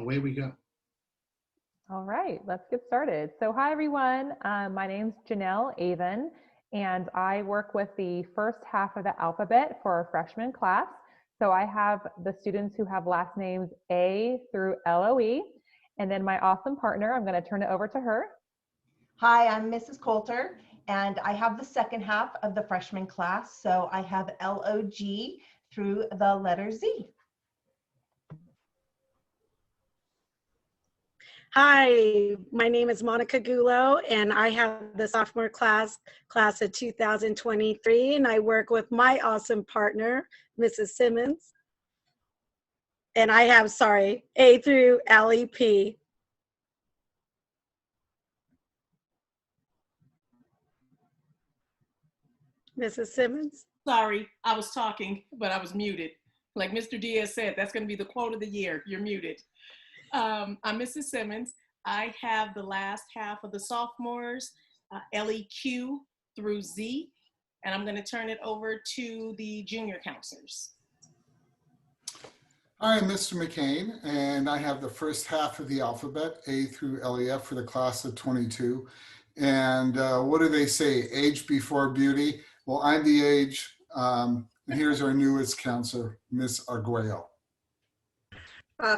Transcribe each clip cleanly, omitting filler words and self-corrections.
away we go. All right, let's get started. So hi everyone, my name's Janelle Avon, and I work with the first half of the alphabet for our freshman class. So I have the students who have last names A through LOE, and then my awesome partner, I'm gonna turn it over to her. Hi, I'm Mrs. Coulter, and I have the second half of the freshman class. So I have LOG through the letter Z. Hi, my name is Monica Gulo, and I have the sophomore class of 2023, and I work with my awesome partner, Mrs. Simmons. And I have, A through LEP. Mrs. Simmons? Sorry, I was talking, but I was muted. Like Mr. Diaz said, that's going to be the quote of the year. You're muted. I'm Mrs. Simmons. I have the last half of the sophomores, LEQ through Z, and I'm going to turn it over to the junior counselors. I'm Mr. McCain, and I have the first half of the alphabet, A through LEF, for the class of 22. And what do they say? Age before beauty? Well, I'm the age. And here's our newest counselor, Miss Arguello.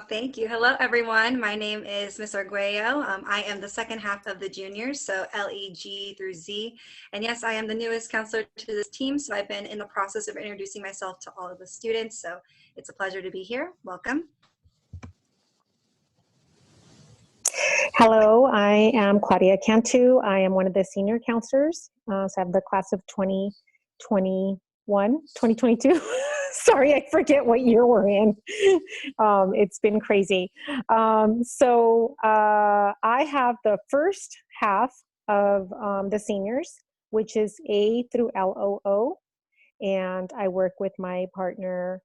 Thank you. Hello, everyone. My name is Ms. Arguello. I am the second half of the juniors, so LEG through Z. And yes, I am the newest counselor to this team, so I've been in the process of introducing myself to all of the students. So it's a pleasure to be here. Welcome. Hello, I am Claudia Cantu. I am one of the senior counselors. So I have the class of 2022. Sorry, I forget what year we're in. It's been crazy. I have the first half of the seniors, which is A through LOO. And I work with my partner,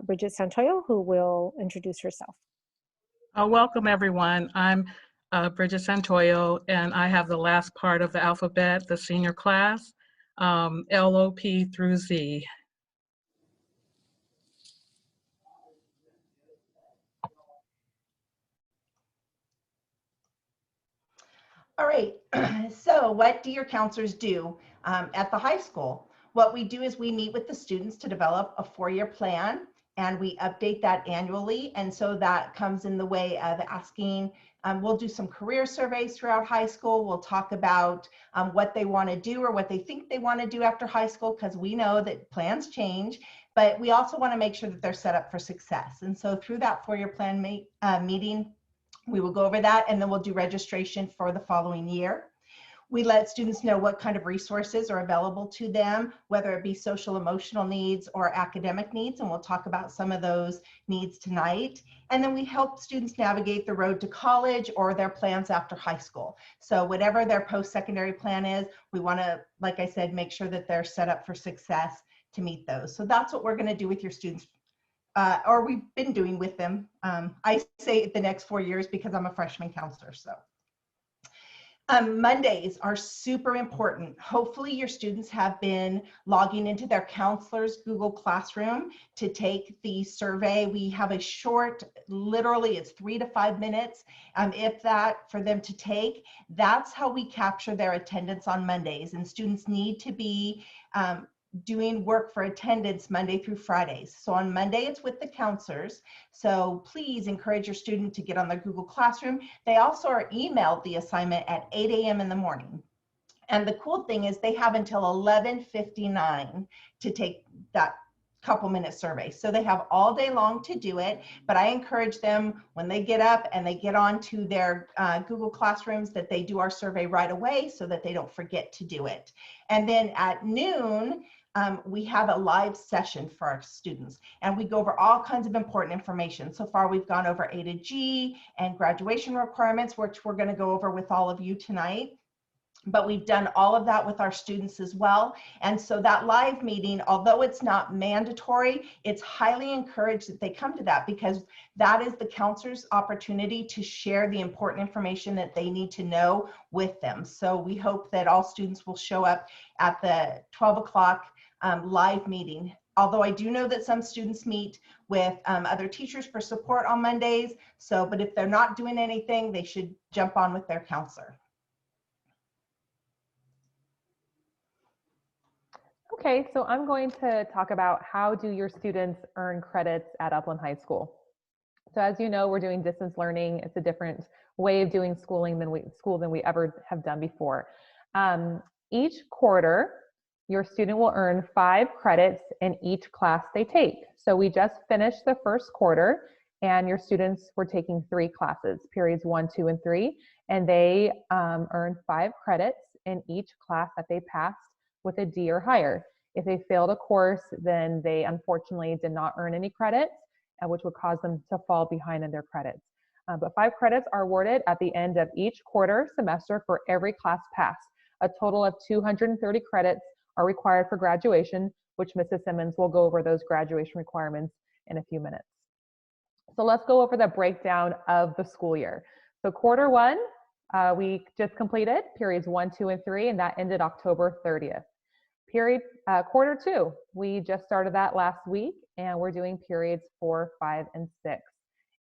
Bridget Santoyo, who will introduce herself. Welcome, everyone. I'm Bridget Santoyo, and I have the last part of the alphabet, the senior class, LOP through Z. All right, so what do your counselors do at the high school? What we do is we meet with the students to develop a 4-year plan, and we update that annually. And so that comes in the way of asking, we'll do some career surveys throughout high school. We'll talk about what they want to do or what they think they want to do after high school, because we know that plans change, but we also want to make sure that they're set up for success. And so through that 4-year plan meeting, we will go over that, and then we'll do registration for the following year. We let students know what kind of resources are available to them, whether it be social emotional needs or academic needs, and we'll talk about some of those needs tonight. And then we help students navigate the road to college or their plans after high school. So whatever their post-secondary plan is, we want to, like I said, make sure that they're set up for success to meet those. So that's what we're going to do with your students. Or we've been doing with them. I say the next 4 years because I'm a freshman counselor. So Mondays are super important. Hopefully your students have been logging into their counselor's Google Classroom to take the survey. We have a short, literally it's 3 to 5 minutes, if that, for them to take. That's how we capture their attendance on Mondays, and students need to be doing work for attendance Monday through Fridays. So on Monday, it's with the counselors. So please encourage your student to get on their Google Classroom. They also are emailed the assignment at 8 a.m. in the morning. And the cool thing is they have until 11:59 to take that couple-minute survey. So they have all day long to do it, but I encourage them when they get up and they get onto their Google Classrooms that they do our survey right away so that they don't forget to do it. And then at noon, we have a live session for our students, and we go over all kinds of important information. So far, we've gone over A to G and graduation requirements, which we're going to go over with all of you tonight. But we've done all of that with our students as well. And so that live meeting, although it's not mandatory, it's highly encouraged that they come to that, because that is the counselor's opportunity to share the important information that they need to know with them. So we hope that all students will show up at the 12 o'clock live meeting although I do know that some students meet with other teachers for support on Mondays. So, but if they're not doing anything, they should jump on with their counselor. Okay, so I'm going to talk about how do your students earn credits at Upland High School. So as you know, we're doing distance learning. It's a different way of doing schooling than we ever have done before. Each quarter, your student will earn 5 credits in each class they take. So we just finished the first quarter and your students were taking 3 classes, periods 1, 2, and 3, and they earned 5 credits in each class that they passed with a D or higher. If they failed a course, then they unfortunately did not earn any credits, which would cause them to fall behind in their credits. But 5 credits are awarded at the end of each quarter semester for every class passed. A total of 230 credits are required for graduation, which Mrs. Simmons will go over those graduation requirements in a few minutes. So let's go over the breakdown of the school year. So quarter 1, we just completed periods 1, 2, and 3, and that ended October 30th. Quarter 2, we just started that last week, and we're doing periods 4, 5, and 6.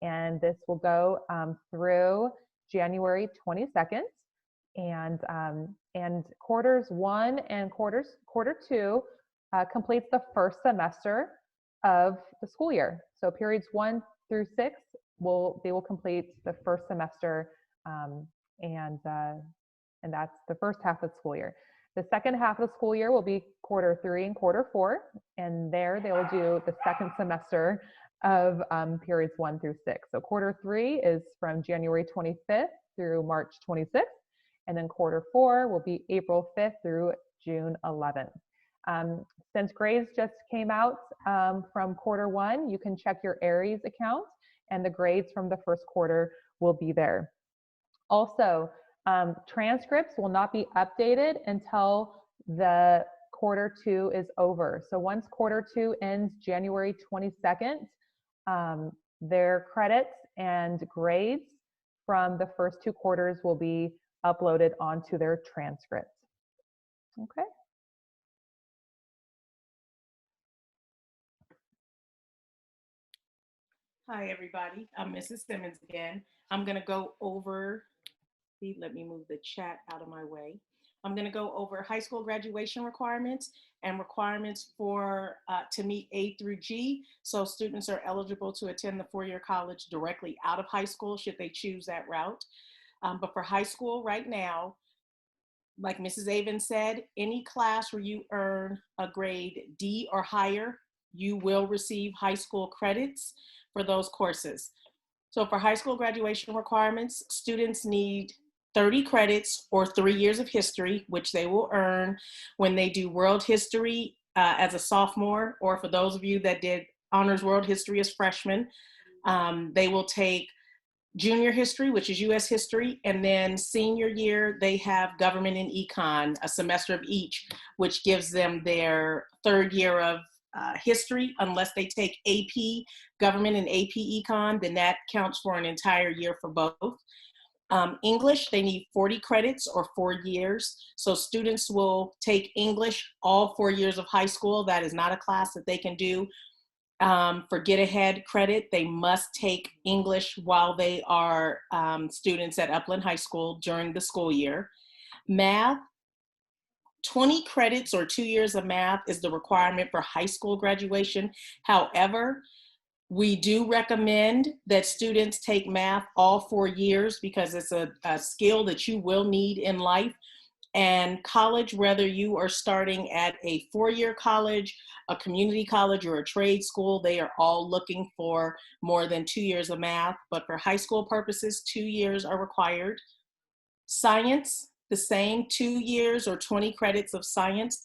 And this will go through January 22nd. And quarters 1 and quarter 2 completes the first semester of the school year. So periods 1 through 6 they will complete the first semester, and that's the first half of the school year. The second half of the school year will be quarter 3 and quarter 4, and there they will do the second semester of periods 1 through 6. So quarter 3 is from January 25th through March 26th, and then quarter 4 will be April 5th through June 11th. Since grades just came out from quarter 1, you can check your Aries account, and the grades from the first quarter will be there. Also, transcripts will not be updated until the quarter 2 is over. So once quarter 2 ends January 22nd, their credits and grades from the first 2 quarters will be uploaded onto their transcripts. Okay. Hi, everybody. I'm Mrs. Simmons again. I'm going to go over, let me move the chat out of my way. I'm going to go over high school graduation requirements and requirements for to meet A through G. So students are eligible to attend the 4-year college directly out of high school should they choose that route. But for high school right now, like Mrs. Avon said, any class where you earn a grade D or higher, you will receive high school credits for those courses. So for high school graduation requirements, students need 30 credits or 3 years of history, which they will earn when they do world history as a sophomore, or for those of you that did honors world history as freshmen, they will take junior history, which is US history, and then senior year, they have government and econ, a semester of each, which gives them their 3rd year of history. Unless they take AP government and AP econ, then that counts for an entire year for both. English, they need 40 credits or 4 years. So students will take English all 4 years of high school. That is not a class that they can do for get ahead credit. They must take English while they are students at Upland High School during the school year. Math, 20 credits or 2 years of math is the requirement for high school graduation. However, we do recommend that students take math all 4 years because it's a skill that you will need in life. And college, whether you are starting at a 4-year college, a community college, or a trade school, they are all looking for more than 2 years of math. But for high school purposes, 2 years are required. Science, the same, 2 years or 20 credits of science.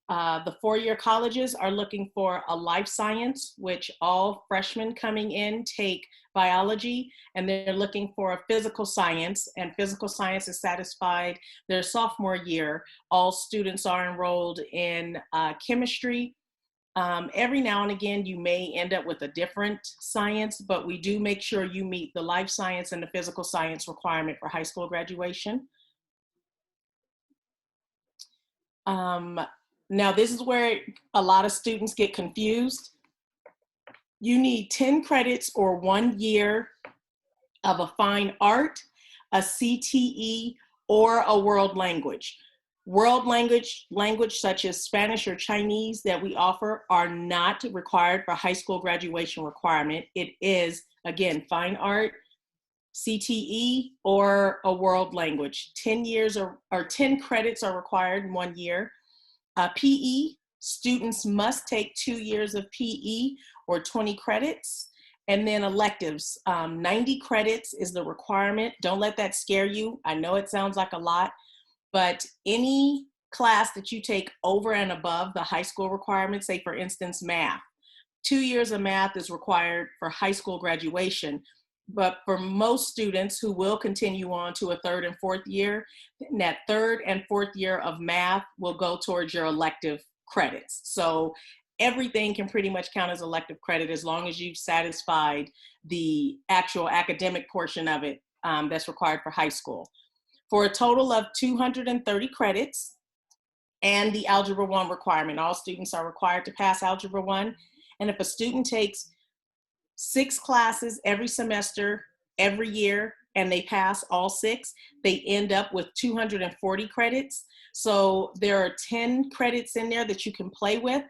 The 4-year colleges are looking for a life science, which all freshmen coming in take biology, and they're looking for a physical science, and physical science is satisfied their sophomore year. All students are enrolled in chemistry. Every now and again, you may end up with a different science, but we do make sure you meet the life science and the physical science requirement for high school graduation. Now this is where a lot of students get confused. You need 10 credits or 1 year of a fine art, a CTE, or a world language. World language such as Spanish or Chinese that we offer are not required for high school graduation requirement. It is, again, fine art, CTE, or a world language. 10 years or 10 credits are required in 1 year. PE, students must take 2 years of PE or 20 credits. And then electives, 90 credits is the requirement. Don't let that scare you. I know it sounds like a lot, but any class that you take over and above the high school requirements, say for instance, math, 2 years of math is required for high school graduation. But for most students who will continue on to a 3rd and 4th year, that 3rd and 4th year of math will go towards your elective credits. So everything can pretty much count as elective credit as long as you've satisfied the actual academic portion of it that's required for high school. For a total of 230 credits and the Algebra 1 requirement. All students are required to pass Algebra 1. And if a student takes 6 classes every semester, every year, and they pass all 6, they end up with 240 credits. So there are 10 credits in there that you can play with.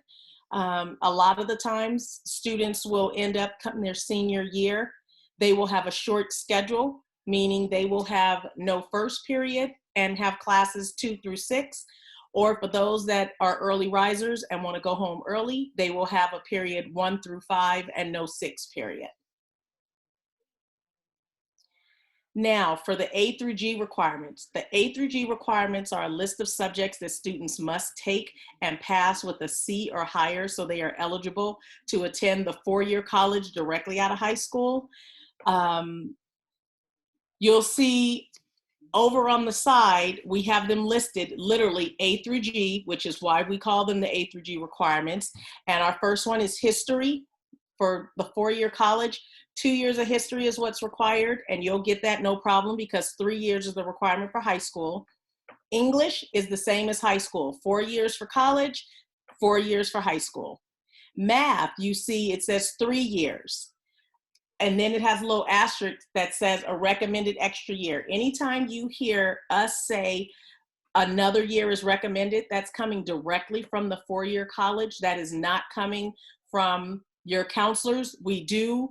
A lot of the times students will end up coming their senior year. They will have a short schedule, meaning they will have no first period and have classes 2 through 6. Or for those that are early risers and want to go home early, they will have a period 1 through 5 and no 6 period. Now, for the A through G requirements. The A through G requirements are a list of subjects that students must take and pass with a C or higher so they are eligible to attend the 4-year college directly out of high school. You'll see over on the side, we have them listed literally A through G, which is why we call them the A through G requirements. And our first one is history for the 4-year college. 2 years of history is what's required, and you'll get that no problem because 3 years is the requirement for high school. English is the same as high school, 4 years for college, 4 years for high school. Math, you see it says 3 years. And then it has a little asterisk that says a recommended extra year. Anytime you hear us say another year is recommended, that's coming directly from the 4-year college. That is not coming from your counselors. We do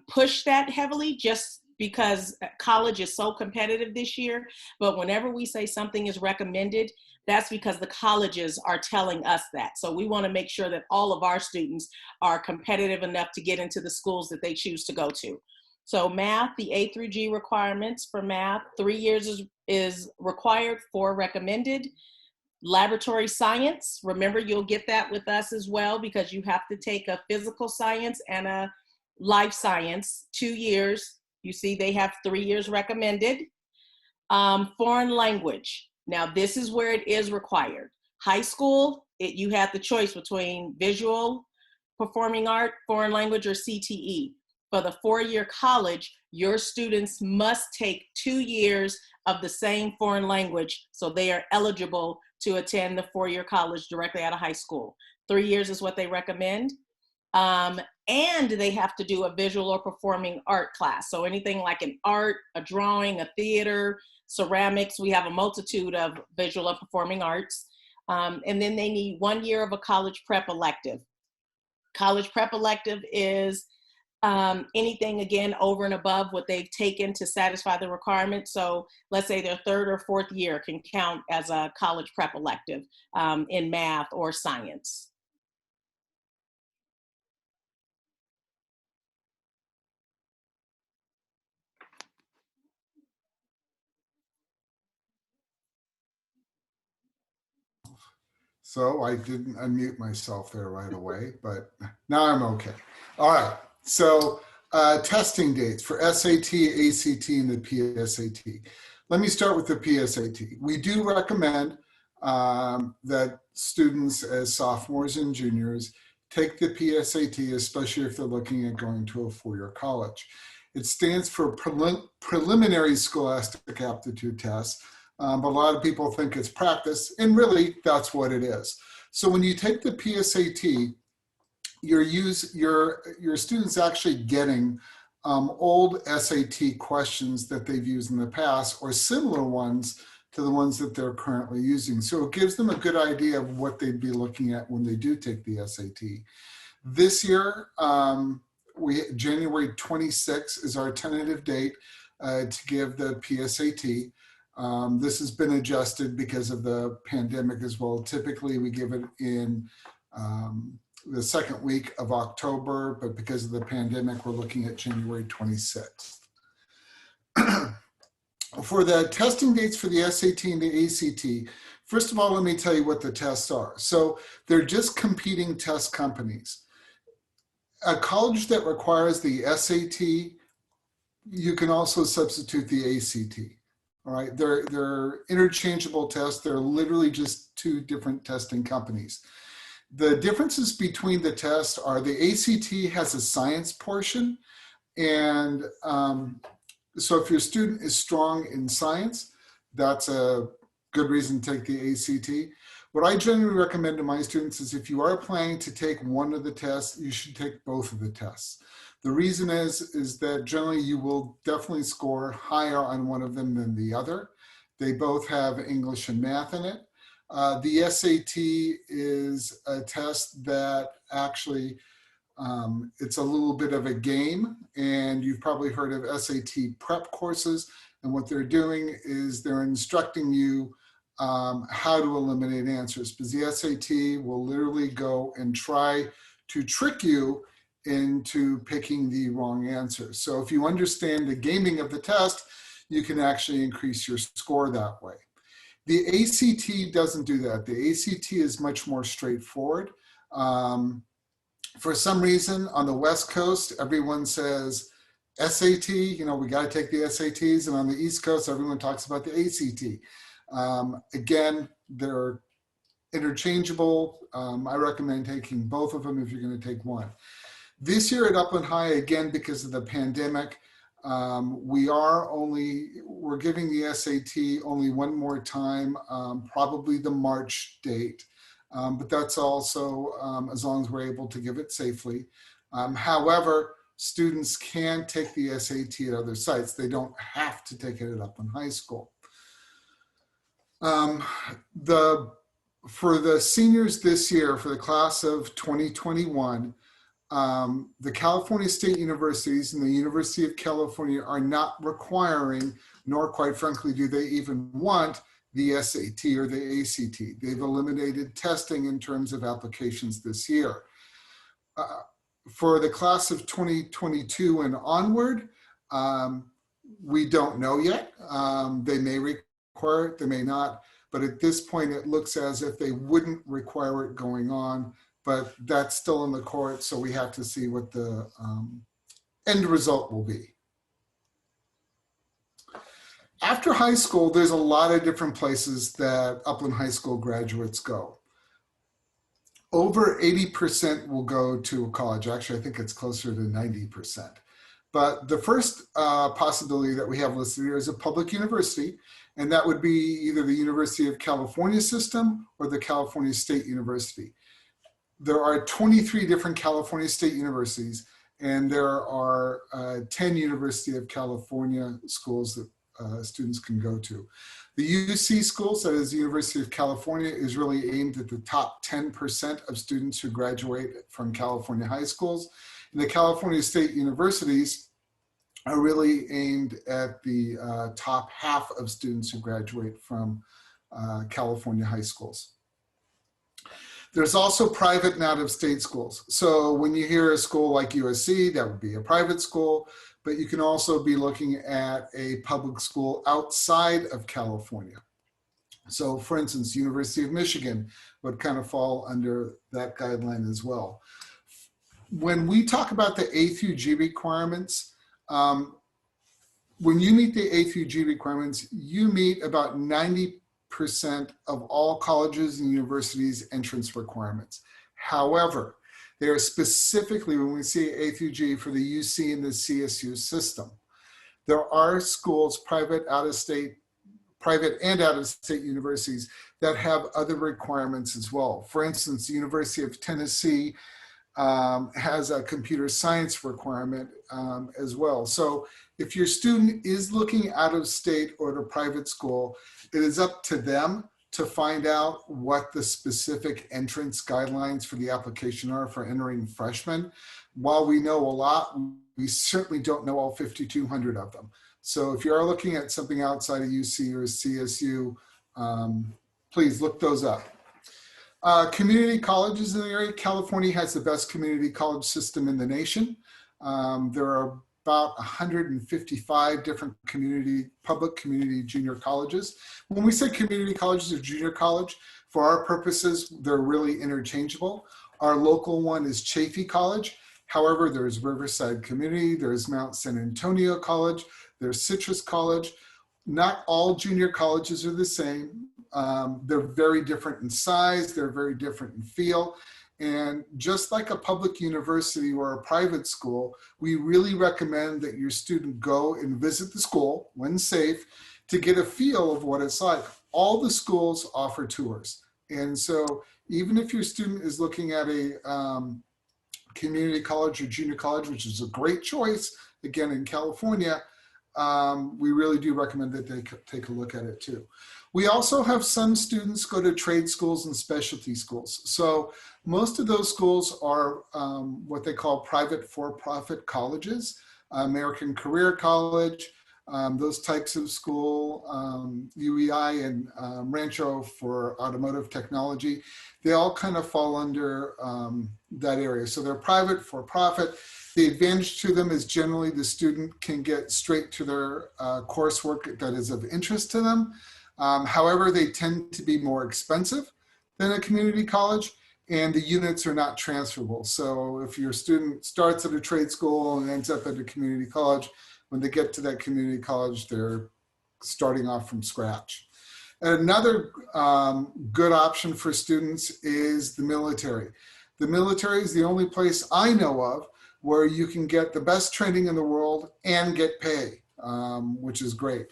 push that heavily just because college is so competitive this year. But whenever we say something is recommended, that's because the colleges are telling us that. So we want to make sure that all of our students are competitive enough to get into the schools that they choose to go to. So math, the A through G requirements for math, 3 years is required, 4 recommended. Laboratory science, remember you'll get that with us as well because you have to take a physical science and a life science, 2 years. You see they have 3 years recommended. Foreign language. Now this is where it is required. High school, you have the choice between visual, performing art, foreign language, or CTE. For the 4-year college, your students must take 2 years of the same foreign language so they are eligible to attend the 4-year college directly out of high school. 3 years is what they recommend. And they have to do a visual or performing art class. So anything like an art, a drawing, a theater, ceramics, we have a multitude of visual or performing arts. And then they need 1 year of a college prep elective. College prep elective is anything, again, over and above what they've taken to satisfy the requirement. So let's say their 3rd or 4th year can count as a college prep elective in math or science. So I didn't unmute myself there right away, but now I'm okay. All right, so testing dates for SAT, ACT, and the PSAT. Let me start with the PSAT. We do recommend that students as sophomores and juniors take the PSAT, especially if they're looking at going to a 4-year college. It stands for Preliminary Scholastic Aptitude Test. but a lot of people think it's practice, and really that's what it is. So when you take the PSAT, your students actually getting old SAT questions that they've used in the past or similar ones to the ones that they're currently using. So it gives them a good idea of what they'd be looking at when they do take the SAT. This year, January 26th is our tentative date to give the PSAT. This has been adjusted because of the pandemic as well. Typically, we give it in the second week of October, but because of the pandemic, we're looking at January 26th. For the testing dates for the SAT and the ACT, first of all, let me tell you what the tests are. So they're just competing test companies. A college that requires the SAT, you can also substitute the ACT. All right, they're interchangeable tests. They're literally just two different testing companies. The differences between the tests are the ACT has a science portion, and so if your student is strong in science, that's a good reason to take the ACT. What I generally recommend to my students is if you are planning to take one of the tests, you should take both of the tests. The reason is that generally you will definitely score higher on one of them than the other. They both have English and math in it. The SAT is a test that actually, it's a little bit of a game, and you've probably heard of SAT prep courses. And what they're doing is they're instructing you how to eliminate answers, because the SAT will literally go and try to trick you into picking the wrong answer. So if you understand the gaming of the test, you can actually increase your score that way. The ACT doesn't do that. The ACT is much more straightforward. For some reason, on the West Coast, everyone says SAT, you know, we got to take the SATs. And on the East Coast, everyone talks about the ACT. Again, they're interchangeable. I recommend taking both of them if you're going to take one. This year at Upland High, again, because of the pandemic, we're giving the SAT only one more time, probably the March date. But that's also as long as we're able to give it safely. However, students can take the SAT at other sites. They don't have to take it at Upland High School. For the seniors this year, for the class of 2021, the California State Universities and the University of California are not requiring, nor quite frankly do they even want, the SAT or the ACT. They've eliminated testing in terms of applications this year. For the class of 2022 and onward, we don't know yet. They may require it, they may not, but at this point it looks as if they wouldn't require it going on, but that's still in the court, so we have to see what the end result will be. After high school, there's a lot of different places that Upland High School graduates go. Over 80% will go to a college. Actually, I think it's closer to 90%. But the first possibility that we have listed here is a public university, and that would be either the University of California system or the California State University. There are 23 different California State universities, and there are 10 University of California schools that students can go to. The UC schools, that is the University of California, is really aimed at the top 10% of students who graduate from California high schools. And the California State Universities are really aimed at the top half of students who graduate from California high schools. There's also private and out-of-state schools. So when you hear a school like USC, that would be a private school, but you can also be looking at a public school outside of California. So for instance, University of Michigan would kind of fall under that guideline as well. When we talk about the A through G requirements, when you meet the A through G requirements, you meet about 90% of all colleges and universities' entrance requirements. However, they are specifically, when we see A through G, for the UC and the CSU system. There are schools, private, out-of-state, private and out-of-state universities that have other requirements as well. For instance, the University of Tennessee has a computer science requirement as well. So if your student is looking out of state or to private school, it is up to them to find out what the specific entrance guidelines for the application are for entering freshmen. While we know a lot, we certainly don't know all 5,200 of them. So if you are looking at something outside of UC or CSU, please look those up. Community colleges in the area. California has the best community college system in the nation. There are about 155 different public community junior colleges. When we say community colleges or junior college, for our purposes, they're really interchangeable. Our local one is Chaffey College. However, there's Riverside Community, there's Mount San Antonio College, there's Citrus College. Not all junior colleges are the same. They're very different in size, they're very different in feel. And just like a public university or a private school, we really recommend that your student go and visit the school when safe to get a feel of what it's like. All the schools offer tours. And so even if your student is looking at a community college or junior college, which is a great choice, again, in California, we really do recommend that they take a look at it too. We also have some students go to trade schools and specialty schools. So most of those schools are what they call private for-profit colleges, American Career College, those types of school, UEI and Rancho for automotive technology. They all kind of fall under that area. So they're private for-profit. The advantage to them is generally the student can get straight to their coursework that is of interest to them. However, they tend to be more expensive than a community college, and the units are not transferable. So if your student starts at a trade school and ends up at a community college, when they get to that community college, they're starting off from scratch. Another good option for students is the military. The military is the only place I know of where you can get the best training in the world and get pay, which is great.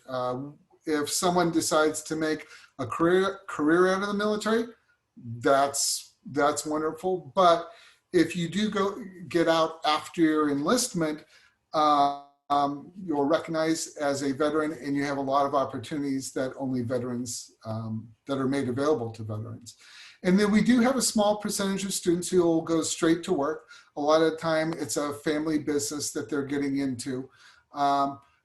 If someone decides to make a career out of the military, that's wonderful. But if you do get out after your enlistment, you're recognized as a veteran, and you have a lot of opportunities that only veterans, that are made available to veterans. And then we do have a small percentage of students who will go straight to work. A lot of the time it's a family business that they're getting into.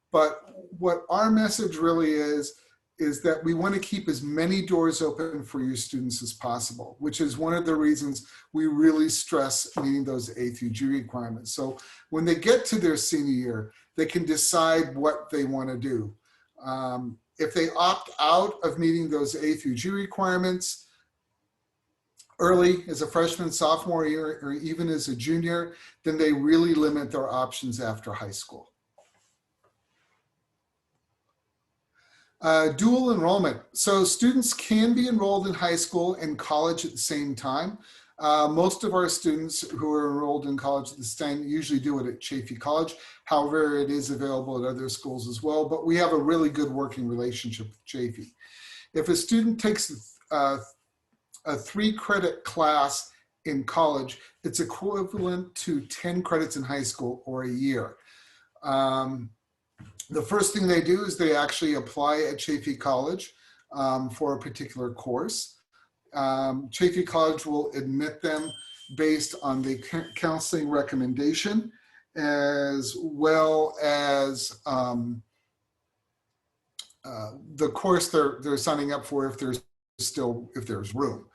But what our message really is that we want to keep as many doors open for your students as possible, which is one of the reasons we really stress meeting those A through G requirements. So when they get to their senior year, they can decide what they want to do. If they opt out of meeting those A through G requirements early as a freshman, sophomore year, or even as a junior, then they really limit their options after high school. Dual enrollment. So students can be enrolled in high school and college at the same time. Most of our students who are enrolled in college at this time usually do it at Chaffey College. However, it is available at other schools as well, but we have a really good working relationship with Chaffey. If a student takes a 3-credit class in college, it's equivalent to 10 credits in high school or a year. The first thing they do is they actually apply at Chaffey College for a particular course. Chaffey College will admit them based on the counseling recommendation, as well as the course they're signing up for if there's room.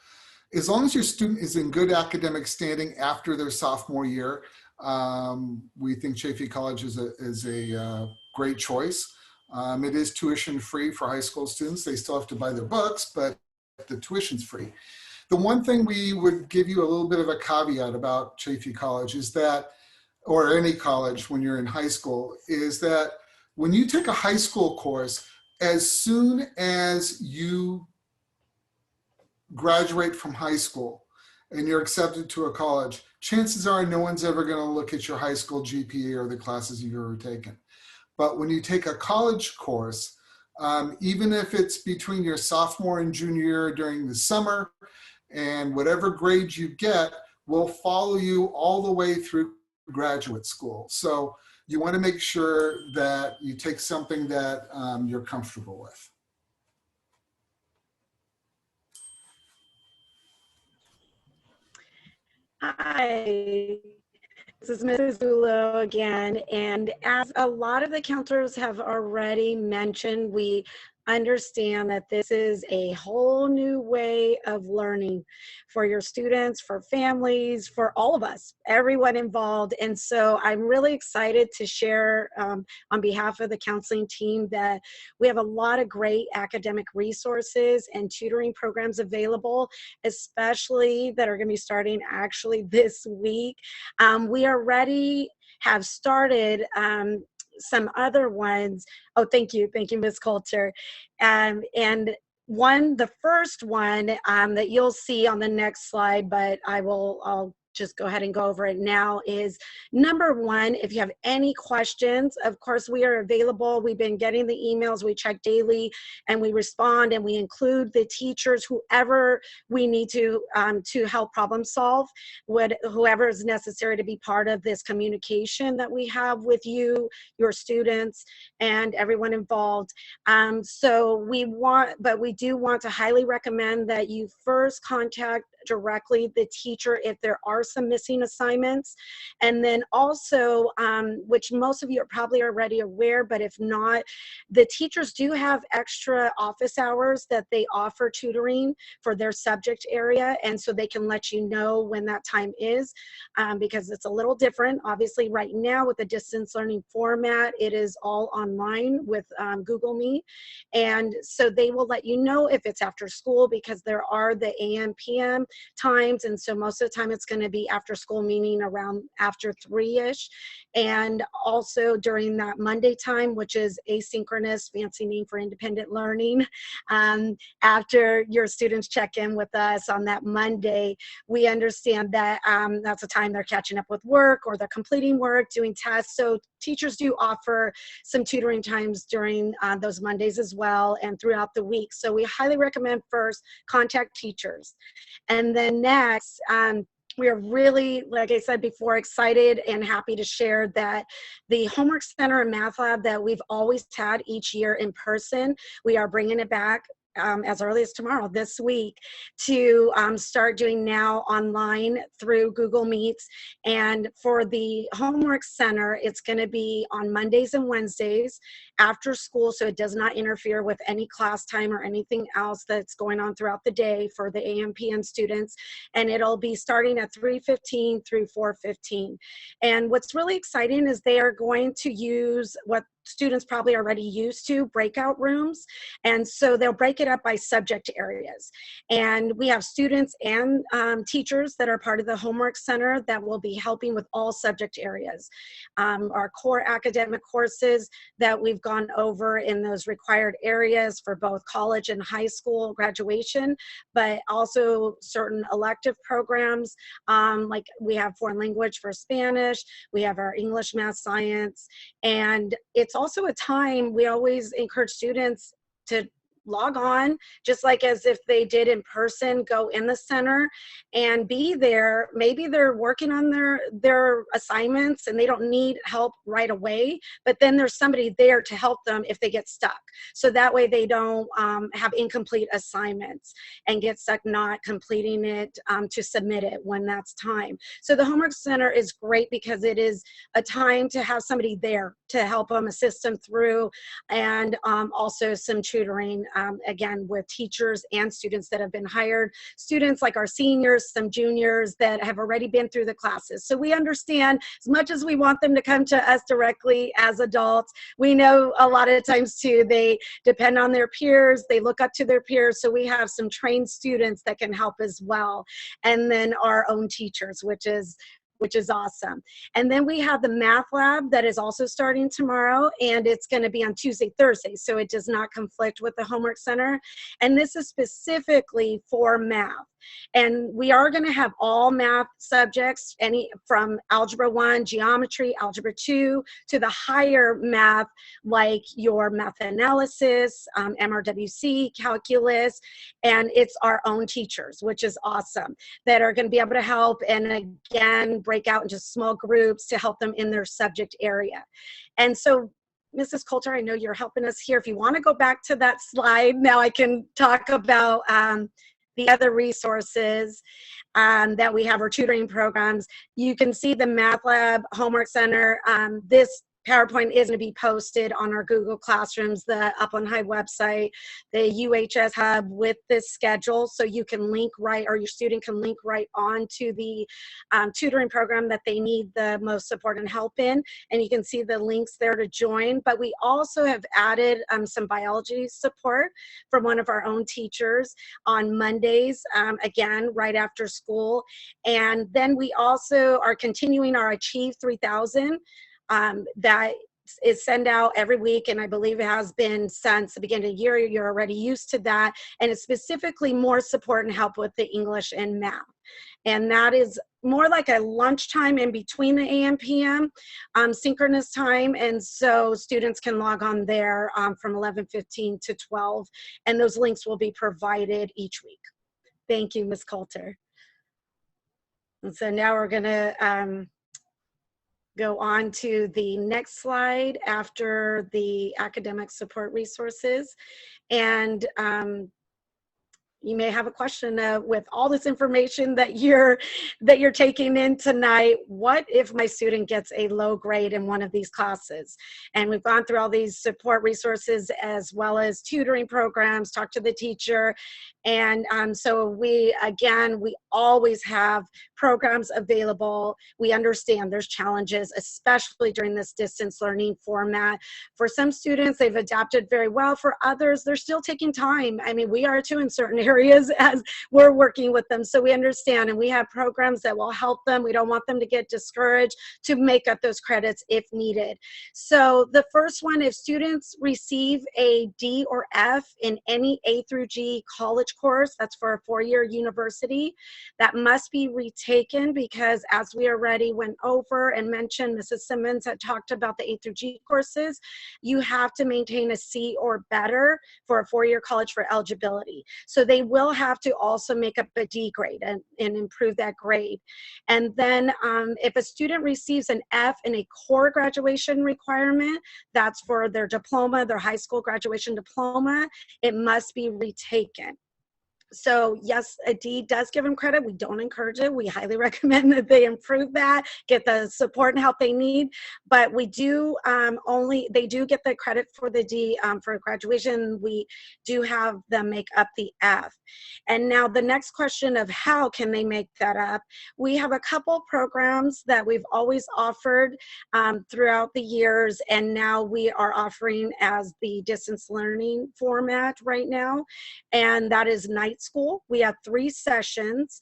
As long as your student is in good academic standing after their sophomore year, we think Chaffey College is a great choice. It is tuition free for high school students. They still have to buy their books, but the tuition's free. The one thing we would give you a little bit of a caveat about Chaffey College is that, or any college when you're in high school, is that when you take a high school course, as soon as you graduate from high school and you're accepted to a college, chances are no one's ever going to look at your high school GPA or the classes you've ever taken. But when you take a college course, Even if it's between your sophomore and junior year during the summer, and whatever grades you get will follow you all the way through graduate school. So you want to make sure that you take something that you're comfortable with. Hi, this is Mrs. Zulo again, and as a lot of the counselors have already mentioned, we understand that this is a whole new way of learning for your students, for families, for all of us, everyone involved. And so I'm really excited to share on behalf of the counseling team that we have a lot of great academic resources and tutoring programs available, especially that are going to be starting actually this week. We already have started some other ones. Oh, thank you, Ms. Coulter. And the first one that you'll see on the next slide, but I'll just go ahead and go over it now, is number one, if you have any questions, of course, we are available. We've been getting the emails, we check daily, and we respond, and we include the teachers, whoever we need to help problem solve, whoever is necessary to be part of this communication that we have with you, your students, and everyone involved. So we do want to highly recommend that you first contact directly the teacher if there are some missing assignments. And then also, which most of you are probably already aware, but if not, the teachers do have extra office hours that they offer tutoring for their subject area. And so they can let you know when that time is, because it's a little different. Obviously right now with the distance learning format, it is all online with Google Meet. And so they will let you know if it's after school, because there are the AM, PM times, and so most of the time it's going to be after school, meaning around after 3-ish, and also during that Monday time, which is asynchronous, fancy name for independent learning. After your students check in with us on that Monday, we understand that that's a time they're catching up with work, or they're completing work, doing tests. So teachers do offer some tutoring times during those Mondays as well, and throughout the week. So we highly recommend first contact teachers. And then next, we are really, like I said before, excited and happy to share that the Homework Center and Math Lab that we've always had each year in person, we are bringing it back as early as tomorrow, this week, to start doing now online through Google Meets. And for the Homework Center, it's going to be on Mondays and Wednesdays after school, so it does not interfere with any class time or anything else that's going on throughout the day for the AM/PM students. And it'll be starting at 3:15 through 4:15. And what's really exciting is they are going to use what students probably already used to, breakout rooms. And so they'll break it up by subject areas. And we have students and teachers that are part of the Homework Center that will be helping with all subject areas. Our core academic courses that we've gone over in those required areas for both college and high school graduation, but also certain elective programs, like we have foreign language for Spanish, we have our English, math, science, and it's also a time we always encourage students to log on, just like as if they did in person, go in the center and be there. Maybe they're working on their assignments and they don't need help right away, but then there's somebody there to help them if they get stuck. So that way they don't have incomplete assignments and get stuck not completing it to submit it when that's time. So the Homework Center is great because it is a time to have somebody there to help them, assist them through, and also some tutoring, again, with teachers and students that have been hired, students like our seniors, some juniors that have already been through the classes. So we understand, as much as we want them to come to us directly as adults, we know a lot of times too, they depend on their peers, they look up to their peers, so we have some trained students that can help as well. And then our own teachers, which is which is awesome. And then we have the math lab that is also starting tomorrow, and it's going to be on Tuesday, Thursday, so it does not conflict with the homework center. And this is specifically for math. And we are going to have all math subjects, any from Algebra 1, Geometry, Algebra 2, to the higher math like your math analysis, MRWC, calculus, and it's our own teachers, which is awesome, that are going to be able to help and again break out into small groups to help them in their subject area. And so Mrs. Coulter, I know you're helping us here. If you want to go back to that slide, now I can talk about the other resources that we have, our tutoring programs. You can see the Math Lab, Homework Center. This PowerPoint is going to be posted on our Google Classrooms, the Upland High website, the UHS Hub with this schedule, so you can link right, or your student can link right on to the tutoring program that they need the most support and help in, and you can see the links there to join. But we also have added some biology support from one of our own teachers on Mondays, again, right after school. And then we also are continuing our Achieve 3000. That is sent out every week, and I believe it has been since the beginning of the year. You're already used to that, and it's specifically more support and help with the English and math. And that is more like a lunchtime in between the AM PM synchronous time, and so students can log on there from 11:15 to 12, and those links will be provided each week. Thank you, Ms. Coulter. And so now we're going to go on to the next slide after the academic support resources. And you may have a question with all this information that you're taking in tonight. What if my student gets a low grade in one of these classes? And we've gone through all these support resources as well as tutoring programs, talk to the teacher. And so we always have programs available. We understand there's challenges, especially during this distance learning format. For some students, they've adapted very well. For others, they're still taking time. I mean, we are too in certain areas as we're working with them. So we understand, and we have programs that will help them. We don't want them to get discouraged, to make up those credits if needed. So the first one, if students receive a D or F in any A through G college course, that's for a four-year university, that must be retaken, because as we already went over and mentioned, Mrs. Simmons had talked about the A through G courses, you have to maintain a C or better for a four-year college for eligibility. So they will have to also make up a D grade and improve that grade. And then if a student receives an F in a core graduation requirement, that's for their diploma, their high school graduation diploma, it must be retaken. So yes, a D does give them credit. We don't encourage it. We highly recommend that they improve that, get the support and help they need. But we do they do get the credit for the D for graduation. We do have them make up the F. And now the next question of how can they make that up? We have a couple programs that we've always offered throughout the years, and now we are offering as the distance learning format right now, and that is night school. We have 3 sessions.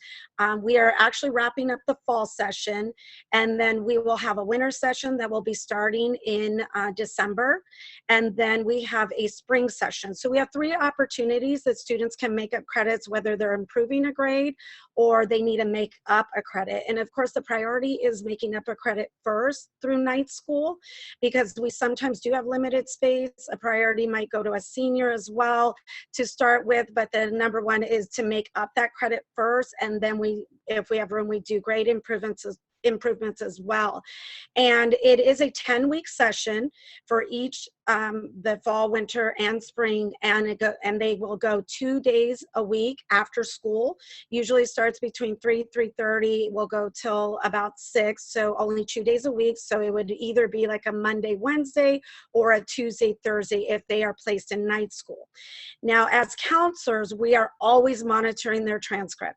We are actually wrapping up the fall session, and then we will have a winter session that will be starting in December, and then we have a spring session. So we have 3 opportunities that students can make up credits, whether they're improving a grade or they need to make up a credit. And of course, the priority is making up a credit first through night school, because we sometimes do have limited space. A priority might go to a senior as well to start with, but the number one is to make up that credit first, and then if we have room, we do grade improvements as well. And it is a 10-week session for each the fall, winter, and spring, and they will go 2 days a week after school. Usually starts between 3:30, will go till about 6, so only 2 days a week. So it would either be like a Monday, Wednesday, or a Tuesday, Thursday if they are placed in night school. Now, as counselors, we are always monitoring their transcript.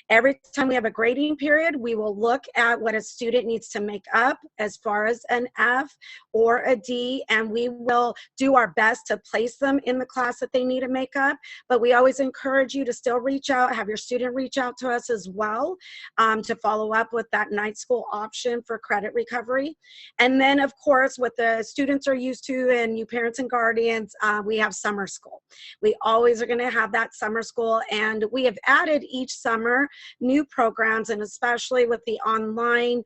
Every time we have a grading period, we will look at what that a student needs to make up as far as an F or a D, and we will do our best to place them in the class that they need to make up. But we always encourage you to still reach out, have your student reach out to us as well, to follow up with that night school option for credit recovery. And then, of course, what the students are used to, and you parents and guardians, we have summer school. We always are going to have that summer school, and we have added each summer new programs, and especially with the online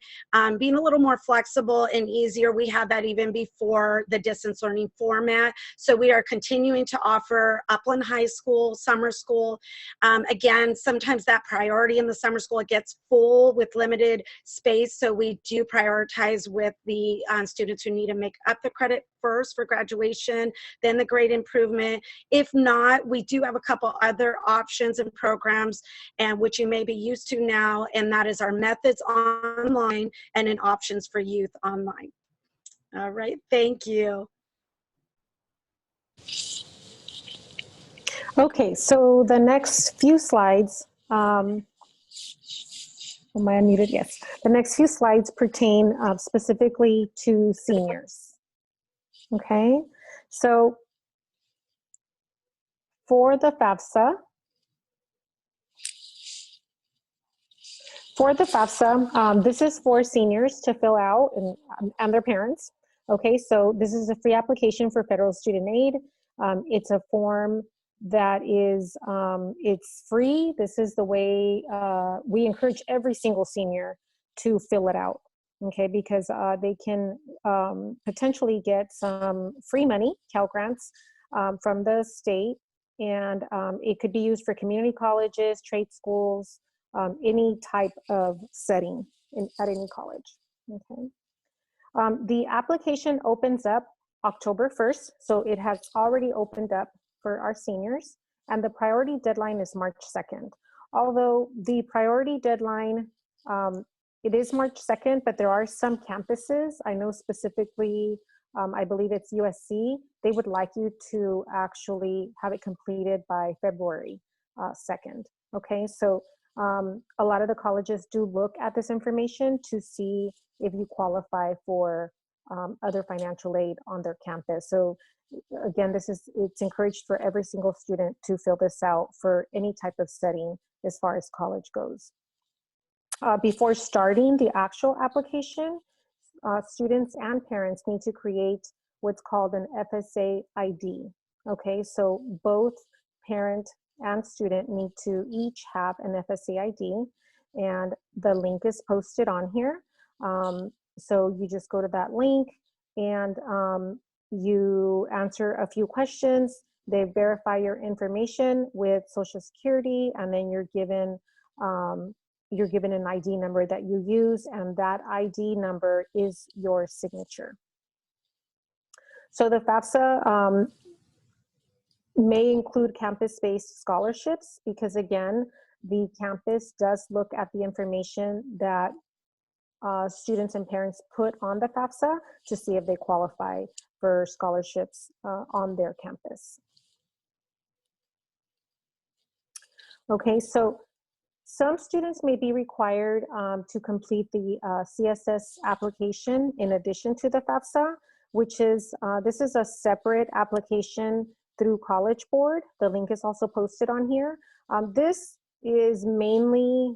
being a little more flexible and easier. We had that even before the distance learning format. So we are continuing to offer Upland High School summer school. Again, sometimes that priority in the summer school, it gets full with limited space. So we do prioritize with the students who need to make up the credit first for graduation, then the grade improvement. If not, we do have a couple other options and programs, and which you may be used to now, and that is our Methods Online and an Options for Youth Online. All right, thank you. Okay, so the next few slides, am I unmuted? Yes. The next few slides pertain specifically to seniors. Okay, so for the FAFSA, this is for seniors to fill out and their parents. Okay, so this is a free application for federal student aid. It's a form that is, it's free. This is the way we encourage every single senior to fill it out. Okay, because they can potentially get some free money, Cal Grants, from the state, and it could be used for community colleges, trade schools, any type of setting at any college. Okay. The application opens up October 1st, so it has already opened up for our seniors, and the priority deadline is March 2nd. Although the priority deadline, it is March 2nd, but there are some campuses, I know specifically, I believe it's USC, they would like you to actually have it completed by February 2nd. Okay, so a lot of the colleges do look at this information to see if you qualify for other financial aid on their campus. So again, it's encouraged for every single student to fill this out for any type of setting as far as college goes. Before starting the actual application, students and parents need to create what's called an FSA ID. Okay, so both parent and student need to each have an FSA ID, and the link is posted on here. So you just go to that link and you answer a few questions. They verify your information with Social Security, and then you're given an ID number that you use, and that ID number is your signature. So the FAFSA may include campus-based scholarships, because again, the campus does look at the information that students and parents put on the FAFSA to see if they qualify for scholarships on their campus. Okay, so some students may be required to complete the CSS application in addition to the FAFSA, which is, this is a separate application through College Board. The link is also posted on here. This is mainly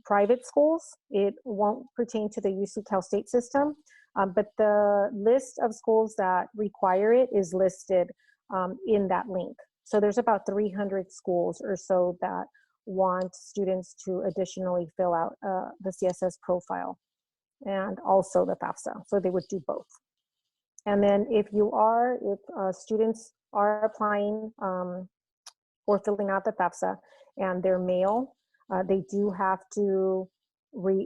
private schools. It won't pertain to the UC Cal State system, but the list of schools that require it is listed in that link. So there's about 300 schools or so that want students to additionally fill out the CSS profile and also the FAFSA. So they would do both. And then if students are applying or filling out the FAFSA and they're male, they do have to,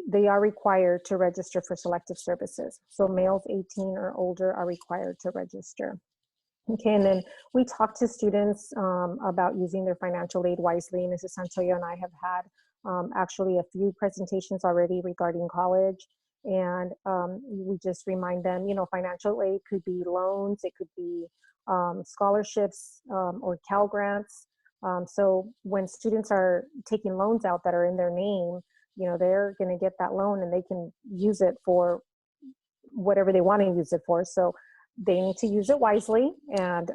they are required to register for selective services. So males 18 or older are required to register. Okay, and then we talk to students about using their financial aid wisely. Mrs. Santoyo and I have had actually a few presentations already regarding college. And we just remind them, you know, financial aid could be loans, it could be scholarships or Cal Grants. So when students are taking loans out that are in their name, they're going to get that loan and they can use it for whatever they want to use it for. So they need to use it wisely and,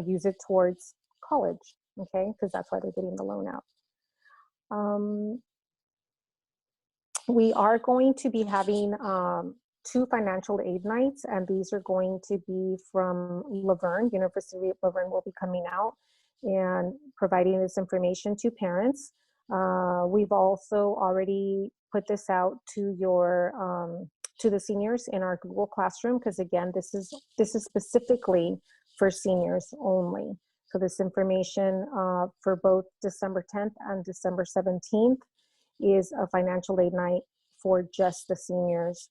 use it towards college, okay? Because that's why they're getting the loan out. We are going to be having 2 financial aid nights, and these are going to be from Laverne. University of Laverne will be coming out and providing this information to parents. We've also already put this out to to the seniors in our Google Classroom, because again, this is specifically for seniors only. So this information for both December 10th and December 17th is a financial aid night for just the seniors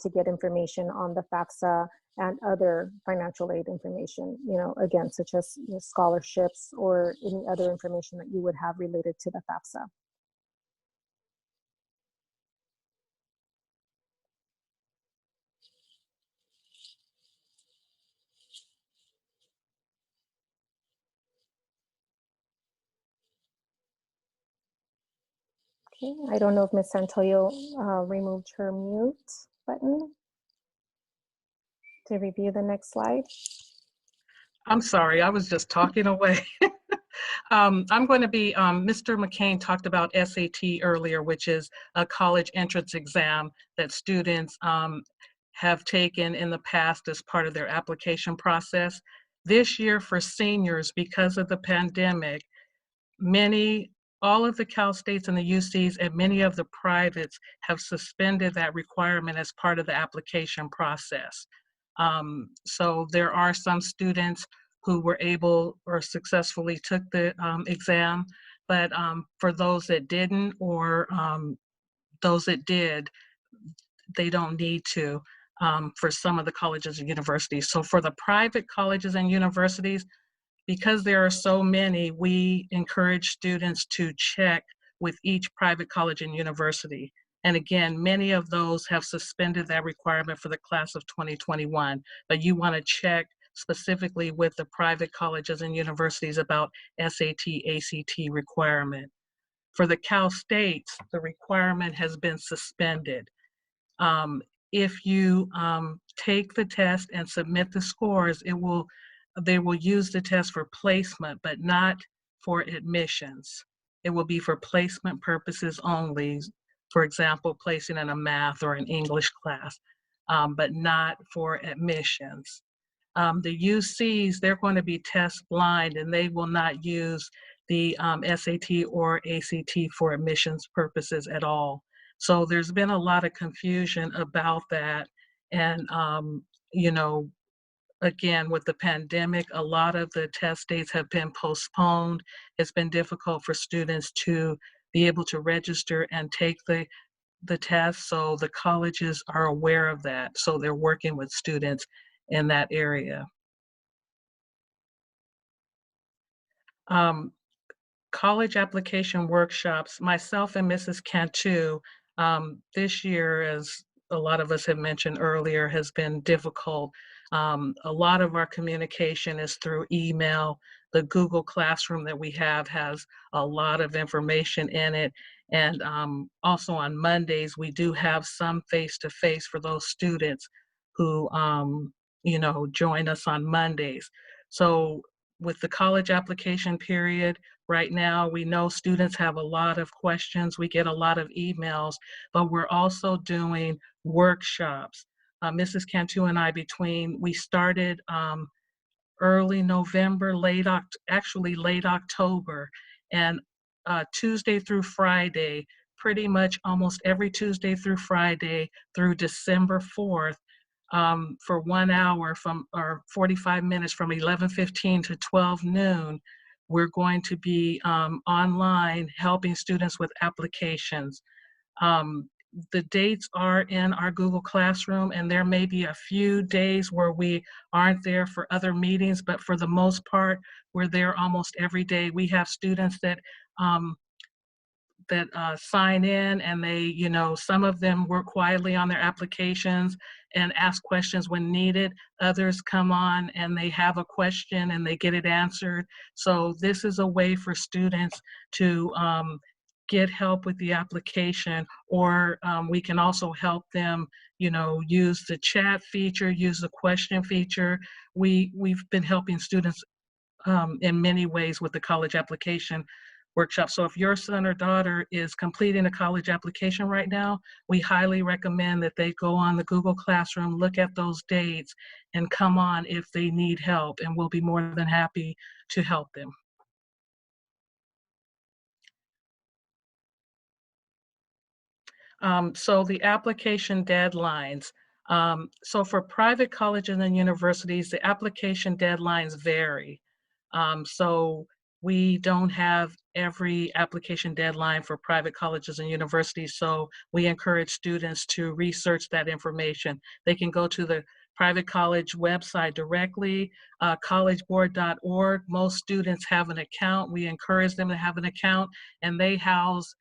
to get information on the FAFSA and other financial aid information, again, such as scholarships or any other information that you would have related to the FAFSA. Okay, I don't know if Ms. Santoyo removed her mute button to review the next slide. I'm sorry, I was just talking away. I'm going to be, Mr. McCain talked about SAT earlier, which is a college entrance exam that students have taken in the past as part of their application process. This year for seniors, because of the pandemic, all of the Cal States and the UCs and many of the privates have suspended that requirement as part of the application process. So there are some students who were able or successfully took the exam, but for those that didn't or those that did, they don't need to for some of the colleges and universities. So for the private colleges and universities, because there are so many, we encourage students to check with each private college and university. And again, many of those have suspended that requirement for the class of 2021, but you want to check specifically with the private colleges and universities about SAT, ACT requirement. For the Cal States, the requirement has been suspended. If you take the test and submit the scores, they will use the test for placement, but not for admissions. It will be for placement purposes only. For example, placing in a math or an English class, but not for admissions. The UCs, they're going to be test blind and they will not use the SAT or ACT for admissions purposes at all. So there's been a lot of confusion about that. And, again, with the pandemic, a lot of the test dates have been postponed. It's been difficult for students to be able to register and take the test. So the colleges are aware of that. So they're working with students in that area. College application workshops, myself and Mrs. Cantu, this year, as a lot of us have mentioned earlier, has been difficult. A lot of our communication is through email. The Google Classroom that we have has a lot of information in it. And also on Mondays, we do have some face-to-face for those students who, join us on Mondays. So with the college application period, right now, we know students have a lot of questions. We get a lot of emails, but we're also doing workshops. Mrs. Cantu and I, we started early November, late October, and Tuesday through Friday, pretty much almost every Tuesday through Friday through December 4th, for 1 hour or 45 minutes from 11:15 to 12 noon, we're going to be online helping students with applications. The dates are in our Google Classroom, and there may be a few days where we aren't there for other meetings, but for the most part, we're there almost every day. We have students that sign in, and they, some of them work quietly on their applications and ask questions when needed. Others come on and they have a question and they get it answered. So this is a way for students to get help with the application, or we can also help them, use the chat feature, use the question feature. We've been helping students in many ways with the college application workshop. So if your son or daughter is completing a college application right now, we highly recommend that they go on the Google Classroom, look at those dates, and come on if they need help, and we'll be more than happy to help them. So the application deadlines. So for private colleges and universities, the application deadlines vary. So we don't have every application deadline for private colleges and universities, so we encourage students to research that information. They can go to the private college website directly, collegeboard.org. Most students have an account. We encourage them to have an account, and they house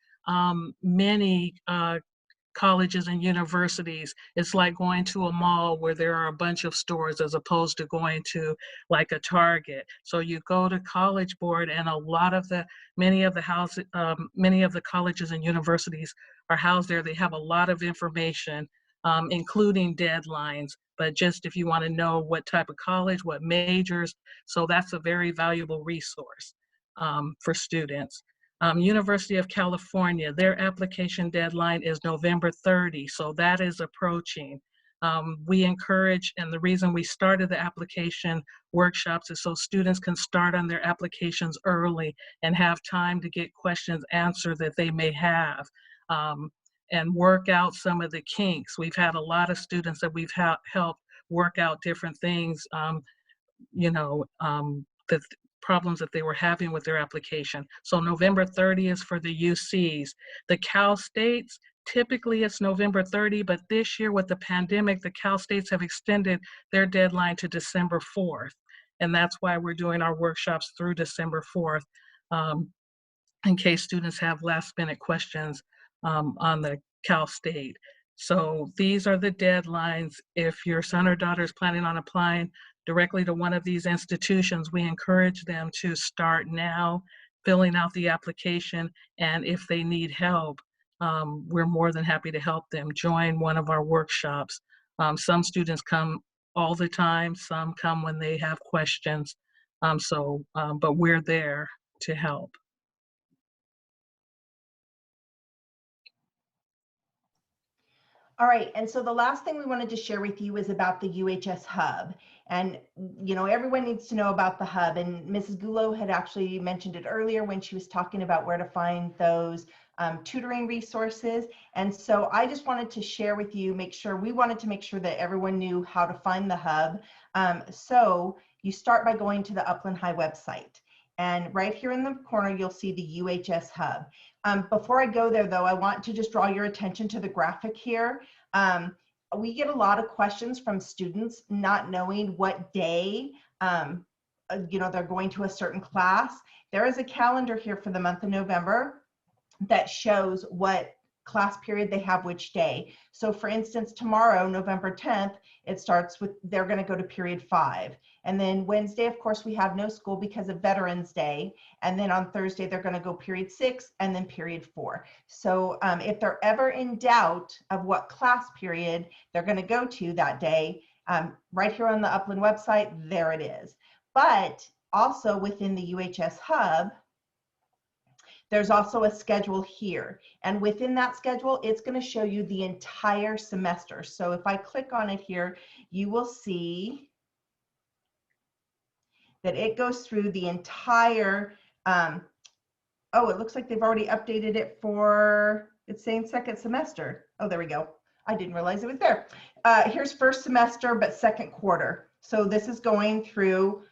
many colleges and universities. It's like going to a mall where there are a bunch of stores as opposed to going to like a Target. So you go to College Board, and many of the colleges and universities are housed there. They have a lot of information, including deadlines, but just if you want to know what type of college, what majors, so that's a very valuable resource for students. University of California, their application deadline is November 30, so that is approaching. We encourage, and the reason we started the application workshops is so students can start on their applications early and have time to get questions answered that they may have, and work out some of the kinks. We've had a lot of students that we've helped work out different things, the problems that they were having with their application. So November 30 is for the UCs. The Cal States, typically it's November 30, but this year with the pandemic, the Cal States have extended their deadline to December 4th. And that's why we're doing our workshops through December 4th, in case students have last minute questions on the Cal State. So these are the deadlines. If your son or daughter is planning on applying directly to one of these institutions, we encourage them to start now filling out the application, and if they need help, we're more than happy to help them join one of our workshops. Some students come all the time, some come when they have questions, but we're there to help. All right, and so the last thing we wanted to share with you is about the UHS Hub. And, everyone needs to know about the Hub, and Mrs. Gulo had actually mentioned it earlier when she was talking about where to find those tutoring resources. And so I just wanted to share with you, we wanted to make sure that everyone knew how to find the Hub. So you start by going to the Upland High website. And right here in the corner, you'll see the UHS Hub. Before I go there, though, I want to just draw your attention to the graphic here. We get a lot of questions from students not knowing what day, they're going to a certain class. There is a calendar here for the month of November that shows what class period they have which day. So for instance, tomorrow, November 10th, they're going to go to period 5. And then Wednesday, of course, we have no school because of Veterans Day. And then on Thursday, they're going to go period 6 and then period 4. So if they're ever in doubt of what class period they're going to go to that day, right here on the Upland website, there it is. But also within the UHS Hub, there's also a schedule here. And within that schedule, it's going to show you the entire semester. So if I click on it here, you will see that it goes through the entire, it looks like they've already updated it for, it's saying second semester. Oh, there we go. I didn't realize it was there. Here's first semester, but second quarter. So this is going through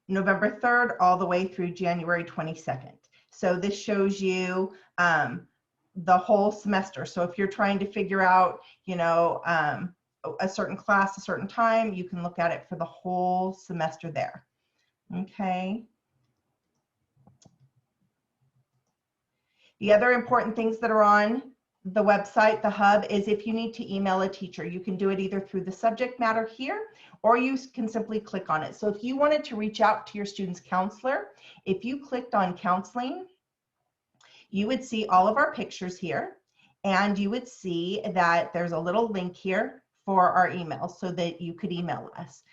November 3rd all the way through January 22nd. So this shows you the whole semester. So if you're trying to figure out, a certain class, a certain time, you can look at it for the whole semester there. Okay. The other important things that are on the website, the Hub, is if you need to email a teacher, you can do it either through the subject matter here, or you can simply click on it. So if you wanted to reach out to your student's counselor, if you clicked on counseling, you would see all of our pictures here, and you would see that there's a little link here for our email so that you could email us.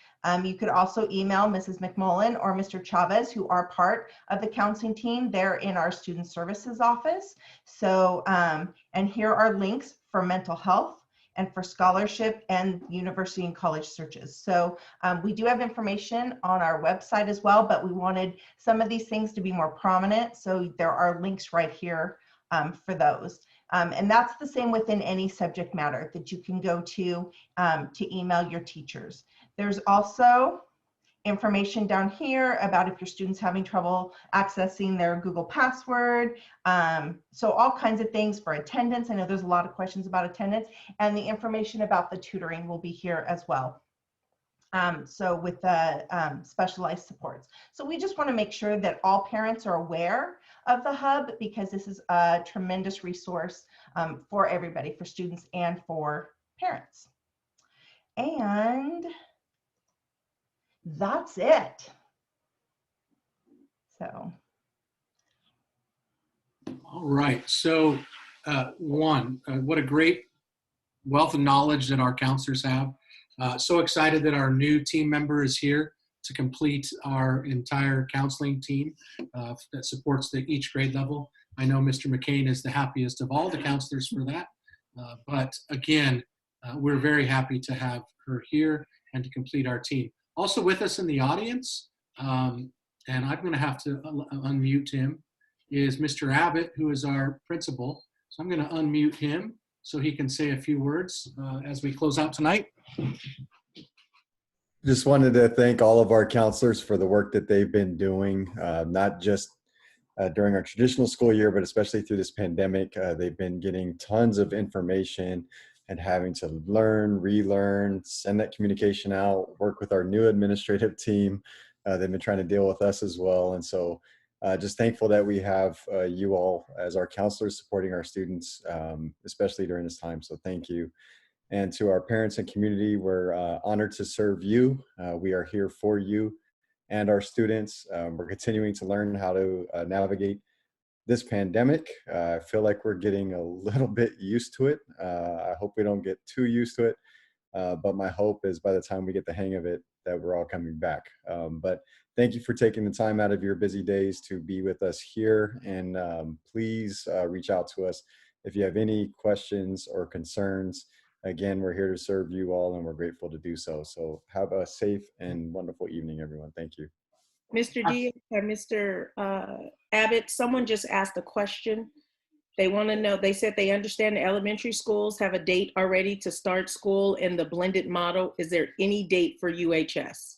You could also email Mrs. McMullen or Mr. Chavez, who are part of the counseling team. They're in our student services office. So, and here are links for mental health and for scholarship and university and college searches. So we do have information on our website as well, but we wanted some of these things to be more prominent. So there are links right here for those. And that's the same within any subject matter that you can go to email your teachers. There's also information down here about if your student's having trouble accessing their Google password. So all kinds of things for attendance. I know there's a lot of questions about attendance, and the information about the tutoring will be here as well. So with the specialized supports. So we just want to make sure that all parents are aware of the hub, because this is a tremendous resource for everybody, for students and for parents. And that's it. So. All right. So what a great wealth of knowledge that our counselors have. So excited that our new team member is here to complete our entire counseling team that supports each grade level. I know Mr. McCain is the happiest of all the counselors for that. But again, we're very happy to have her here and to complete our team. Also with us in the audience, and I'm going to have to unmute him, is Mr. Abbott, who is our principal. So I'm going to unmute him so he can say a few words as we close out tonight. Just wanted to thank all of our counselors for the work that they've been doing, not just during our traditional school year, but especially through this pandemic. They've been getting tons of information and having to learn, relearn, send that communication out, work with our new administrative team. They've been trying to deal with us as well. And so just thankful that we have you all as our counselors supporting our students, especially during this time. So thank you. And to our parents and community, we're honored to serve you. We are here for you and our students. We're continuing to learn how to navigate this pandemic. I feel like we're getting a little bit used to it. I hope we don't get too used to it. But my hope is by the time we get the hang of it, that we're all coming back. But thank you for taking the time out of your busy days to be with us here. And please reach out to us if you have any questions or concerns. Again, we're here to serve you all, and we're grateful to do so. So have a safe and wonderful evening, everyone. Thank you. Mr. Diaz or Mr. Abbott, someone just asked a question. They want to know, they said they understand the elementary schools have a date already to start school in the blended model. Is there any date for UHS?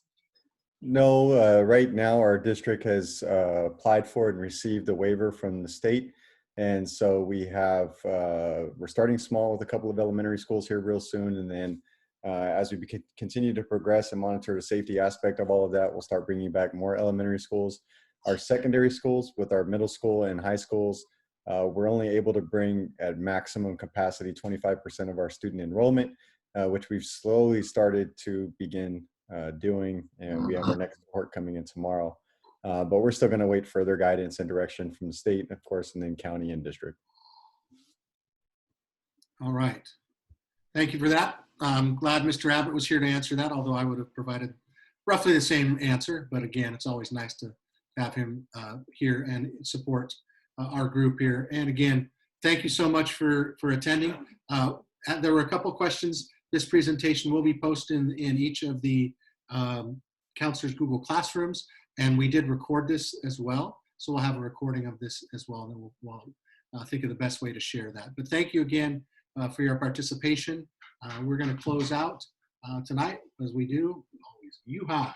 No, right now our district has applied for and received a waiver from the state. And so we have, we're starting small with a couple of elementary schools here real soon. And then as we continue to progress and monitor the safety aspect of all of that, we'll start bringing back more elementary schools. Our secondary schools with our middle school and high schools, we're only able to bring at maximum capacity 25% of our student enrollment, which we've slowly started to begin doing. And we have our next report coming in tomorrow. But we're still going to wait further guidance and direction from the state, of course, and then county and district. All right. Thank you for that. I'm glad Mr. Abbott was here to answer that, although I would have provided roughly the same answer. But again, it's always nice to have him here and support our group here. And again, thank you so much for attending. There were a couple questions. This presentation will be posted in each of the counselors' Google Classrooms. And we did record this as well. So we'll have a recording of this as well. And then we'll think of the best way to share that. But thank you again for your participation. We're going to close out tonight, as we do always. U-High.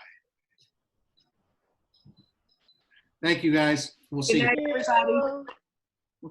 Thank you, guys. We'll see you. Good night, everybody.